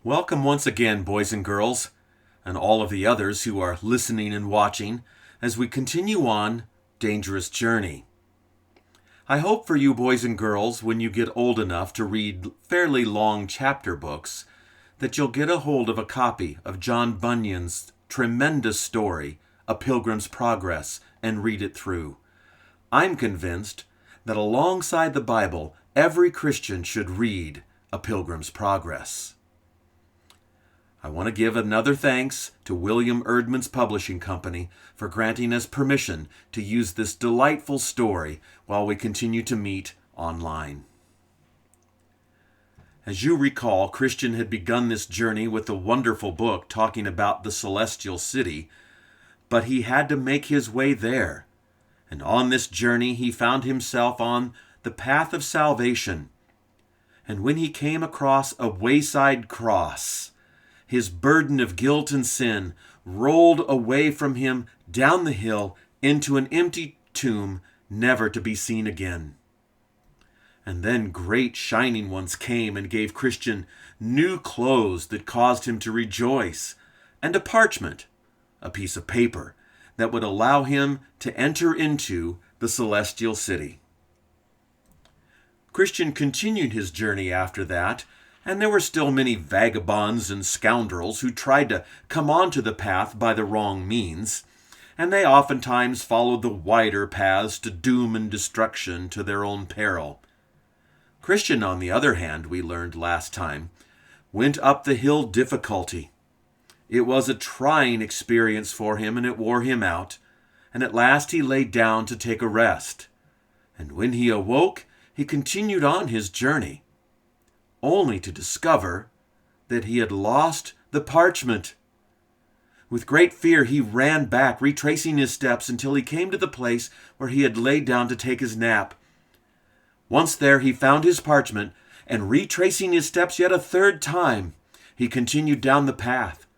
Welcome once again, boys and girls, and all of the others who are listening and watching as we continue on Dangerous Journey. I hope for you boys and girls, when you get old enough to read fairly long chapter books, that you'll get a hold of a copy of John Bunyan's tremendous story, A Pilgrim's Progress, and read it through. I'm convinced that alongside the Bible, every Christian should read A Pilgrim's Progress. I want to give another thanks to William Eerdmans Publishing Company for granting us permission to use this delightful story while we continue to meet online. As you recall, Christian had begun this journey with a wonderful book talking about the celestial city, but he had to make his way there. And on this journey he found himself on the path of salvation. And when he came across a wayside cross, his burden of guilt and sin rolled away from him down the hill into an empty tomb, never to be seen again. And then great shining ones came and gave Christian new clothes that caused him to rejoice, and a parchment, a piece of paper, that would allow him to enter into the celestial city. Christian continued his journey after that, and there were still many vagabonds and scoundrels who tried to come onto the path by the wrong means, and they oftentimes followed the wider paths to doom and destruction to their own peril. Christian, on the other hand, we learned last time, went up the hill difficulty. It was a trying experience for him, and it wore him out, and at last he lay down to take a rest. And when he awoke, he continued on his journey, only to discover that he had lost the parchment. With great fear, he ran back, retracing his steps until he came to the place where he had laid down to take his nap. Once there, he found his parchment, and retracing his steps yet a third time, he continued down the path.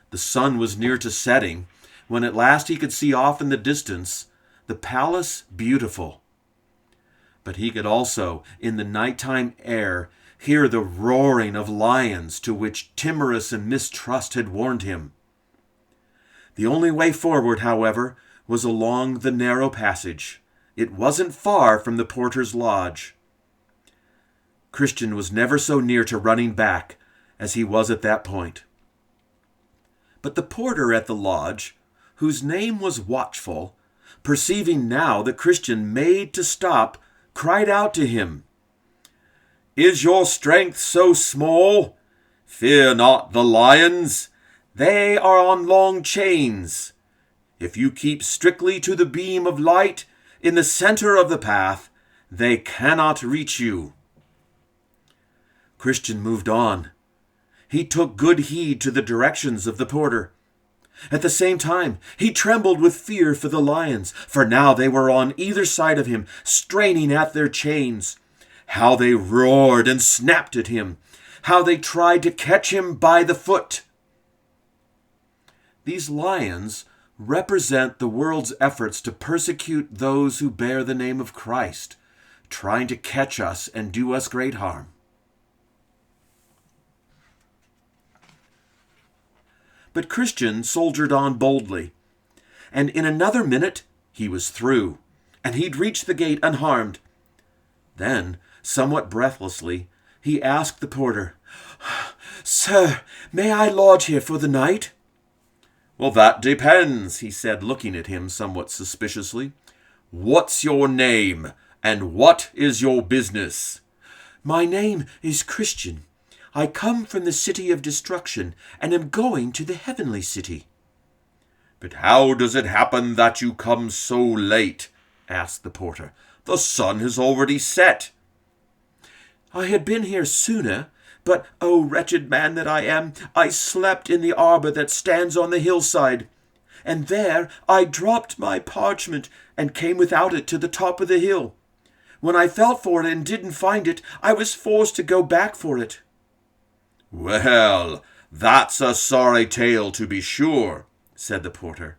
The sun was near to setting, when at last he could see off in the distance the palace beautiful. But he could also, in the nighttime air, hear the roaring of lions to which timorous and mistrust had warned him. The only way forward, however, was along the narrow passage. It wasn't far from the porter's lodge. Christian was never so near to running back as he was at that point. But the porter at the lodge, whose name was Watchful, perceiving now that Christian made to stop, cried out to him, "Is your strength so small? Fear not the lions. They are on long chains. If you keep strictly to the beam of light in the center of the path, they cannot reach you." Christian moved on. He took good heed to the directions of the porter. At the same time, he trembled with fear for the lions, for now they were on either side of him, straining at their chains. How they roared and snapped at him! How they tried to catch him by the foot! These lions represent the world's efforts to persecute those who bear the name of Christ, trying to catch us and do us great harm. But Christian soldiered on boldly, and in another minute he was through, and he'd reached the gate unharmed. Then, somewhat breathlessly, he asked the porter, "Sir, may I lodge here for the night?" "Well, that depends," he said, looking at him somewhat suspiciously. "What's your name, and what is your business?" "My name is Christian. I come from the city of destruction, and am going to the heavenly city." "But how does it happen that you come so late?" asked the porter. "The sun has already set." "I had been here sooner, but, oh, wretched man that I am, I slept in the arbor that stands on the hillside, and there I dropped my parchment and came without it to the top of the hill. When I felt for it and didn't find it, I was forced to go back for it." "Well, that's a sorry tale to be sure," said the porter.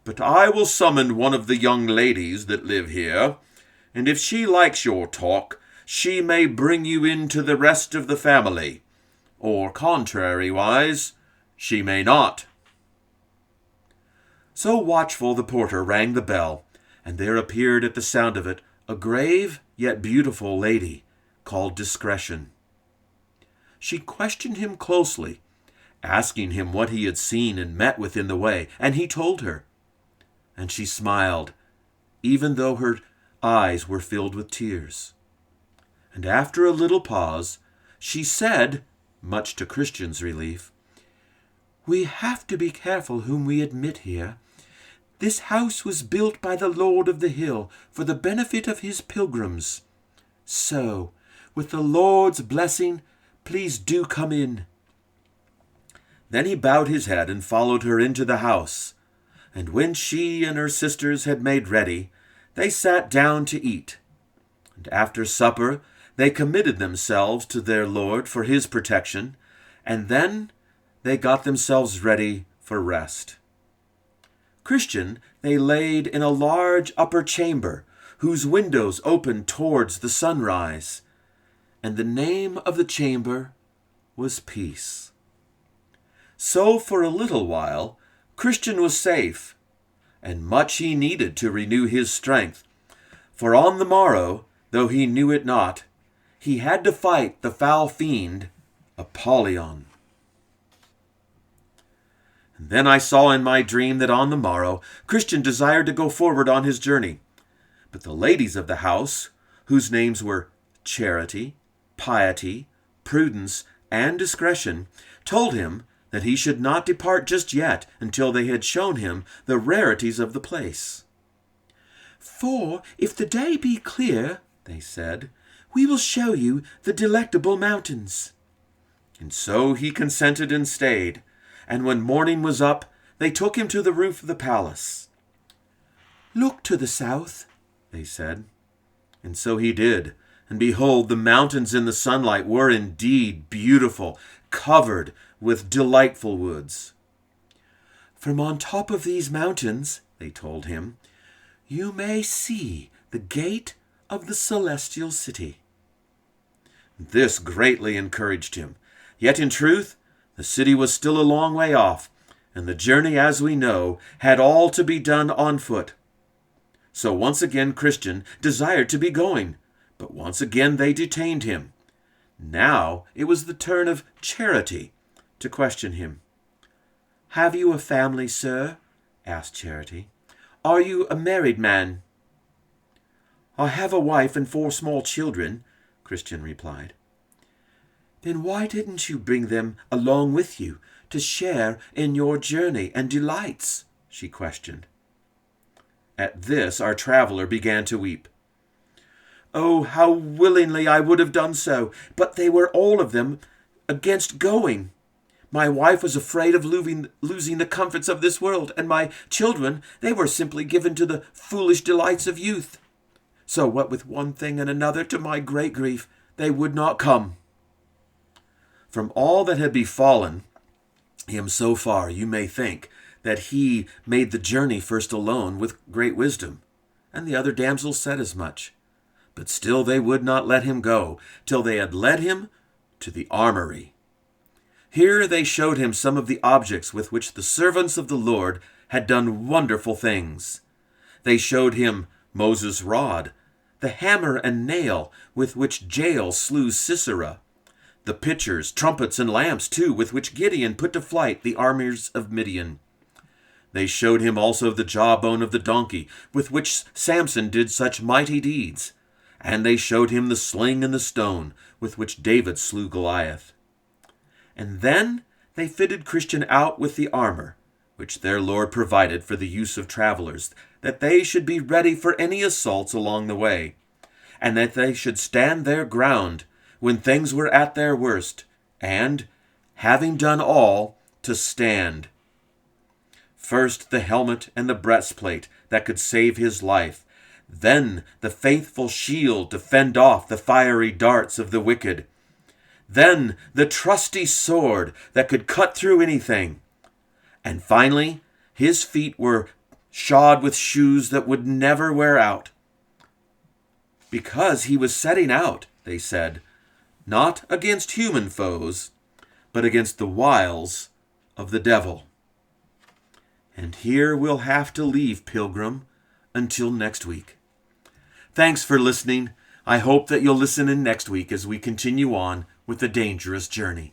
"But I will summon one of the young ladies that live here, and if she likes your talk, she may bring you in to the rest of the family. or contrariwise, she may not." So watchful the porter rang the bell, and there appeared at the sound of it a grave yet beautiful lady, called Discretion. She questioned him closely, asking him what he had seen and met with in the way, and he told her. And she smiled, even though her eyes were filled with tears. And after a little pause, she said, much to Christian's relief, "We have to be careful whom we admit here. This house was built by the Lord of the Hill for the benefit of his pilgrims. So, with the Lord's blessing, please do come in." Then he bowed his head and followed her into the house. And when she and her sisters had made ready, they sat down to eat. And after supper, they committed themselves to their Lord for his protection, and then they got themselves ready for rest. Christian they laid in a large upper chamber, whose windows opened towards the sunrise, and the name of the chamber was Peace. So for a little while Christian was safe, and much he needed to renew his strength, for on the morrow, though he knew it not, he had to fight the foul fiend, Apollyon. And then I saw in my dream that on the morrow Christian desired to go forward on his journey. But the ladies of the house, whose names were Charity, Piety, Prudence, and Discretion, told him that he should not depart just yet until they had shown him the rarities of the place. "For if the day be clear," they said, "we will show you the Delectable Mountains." And so he consented and stayed, and when morning was up, they took him to the roof of the palace. "Look to the south," they said. And so he did, and behold, the mountains in the sunlight were indeed beautiful, covered with delightful woods. "From on top of these mountains," they told him, "you may see the gate of the celestial city." This greatly encouraged him. Yet in truth, the city was still a long way off, and the journey, as we know, had all to be done on foot. So once again Christian desired to be going, but once again they detained him. Now it was the turn of Charity to question him. "Have you a family, sir?" asked Charity. "Are you a married man?" "I have a wife and 4 small children," Christian replied. "Then why didn't you bring them along with you to share in your journey and delights?" she questioned. At this our traveler began to weep. "Oh, how willingly I would have done so, but they were all of them against going. My wife was afraid of losing the comforts of this world, and my children, they were simply given to the foolish delights of youth. So what with one thing and another, to my great grief, they would not come." From all that had befallen him so far, you may think that he made the journey first alone with great wisdom, and the other damsels said as much. But still they would not let him go till they had led him to the armory. Here they showed him some of the objects with which the servants of the Lord had done wonderful things. They showed him Moses' rod, the hammer and nail with which Jael slew Sisera, the pitchers, trumpets, and lamps, too, with which Gideon put to flight the armies of Midian. They showed him also the jawbone of the donkey, with which Samson did such mighty deeds. And they showed him the sling and the stone, with which David slew Goliath. And then they fitted Christian out with the armor, which their Lord provided for the use of travelers, that they should be ready for any assaults along the way, and that they should stand their ground when things were at their worst, and, having done all, to stand. First the helmet and the breastplate that could save his life, then the faithful shield to fend off the fiery darts of the wicked, then the trusty sword that could cut through anything, and finally his feet were shod with shoes that would never wear out. Because he was setting out, they said, not against human foes, but against the wiles of the devil. And here we'll have to leave, Pilgrim, until next week. Thanks for listening. I hope that you'll listen in next week as we continue on with the dangerous journey.